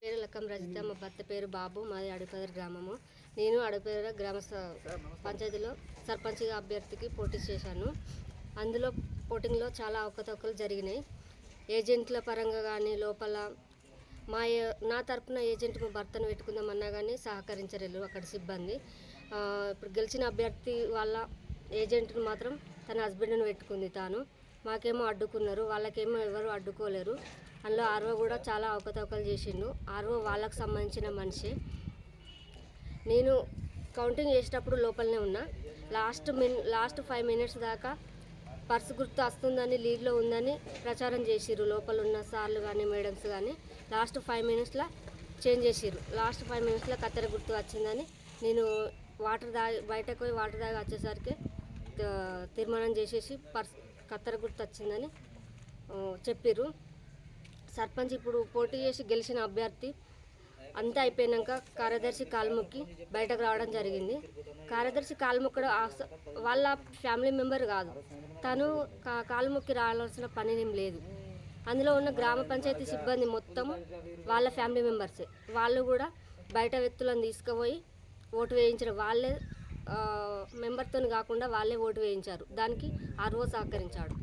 పేరు లక్కం రజిత, మా భర్త పేరు బాబు, మాది అడుగుపదర్ గ్రామము. నేను అడుగుపదర్ గ్రామ పంచాయతీలో సర్పంచ్గా అభ్యర్థికి పోటీ చేశాను. అందులో పోటింగ్లో చాలా అవకతవకలు జరిగినాయి. ఏజెంట్ల పరంగా కానీ లోపల నా తరపున ఏజెంట్ మా భర్తను పెట్టుకుందామన్నా కానీ సహకరించలేదు అక్కడ సిబ్బంది. ఇప్పుడు గెలిచిన అభ్యర్థి వాళ్ళ ఏజెంట్ను మాత్రం తన హస్బెండ్ను పెట్టుకుంది తాను. మాకేమో అడ్డుకున్నారు, వాళ్ళకేమో ఎవరు అడ్డుకోలేరు. అందులో ఆర్ఓ కూడా చాలా అవకతవకలు చేసిండు. ఆర్ఓ వాళ్ళకు సంబంధించిన మనిషి. నేను కౌంటింగ్ చేసేటప్పుడు లోపలనే ఉన్నా. లాస్ట్ 5 minutes దాకా పర్సు గుర్తు వస్తుందని, లీడ్లో ఉందని ప్రచారం చేసిర్రు లోపల ఉన్న సార్లు కానీ మేడమ్స్ కానీ. లాస్ట్ 5 minutesలో చేంజ్ చేసిర్రు. లాస్ట్ 5 minutesలో కత్తెర గుర్తు వచ్చిందని నేను బయటకు పోయి వాటర్ దాకా వచ్చేసరికి తీర్మానం చేసేసి కత్తెర గుర్తు వచ్చిందని చెప్పిర్రు. సర్పంచ్ ఇప్పుడు పోటీ చేసి గెలిచిన అభ్యర్థి అంతా అయిపోయాక కార్యదర్శి కాలుముక్కి బయటకు రావడం జరిగింది. కార్యదర్శి కాలుముక్కడు వాళ్ళ ఫ్యామిలీ మెంబర్ కాదు, తను కాలుముక్కి రావాల్సిన పని ఏం లేదు. అందులో ఉన్న గ్రామ పంచాయతీ సిబ్బంది మొత్తం వాళ్ళ ఫ్యామిలీ మెంబర్సే. వాళ్ళు కూడా బయట వ్యక్తులను తీసుకుపోయి ఓటు వేయించిన వాళ్ళే, మెంబర్తో కాకుండా వాళ్ళే ఓటు వేయించారు. దానికి ఆర్ఓ సహకరించాడు.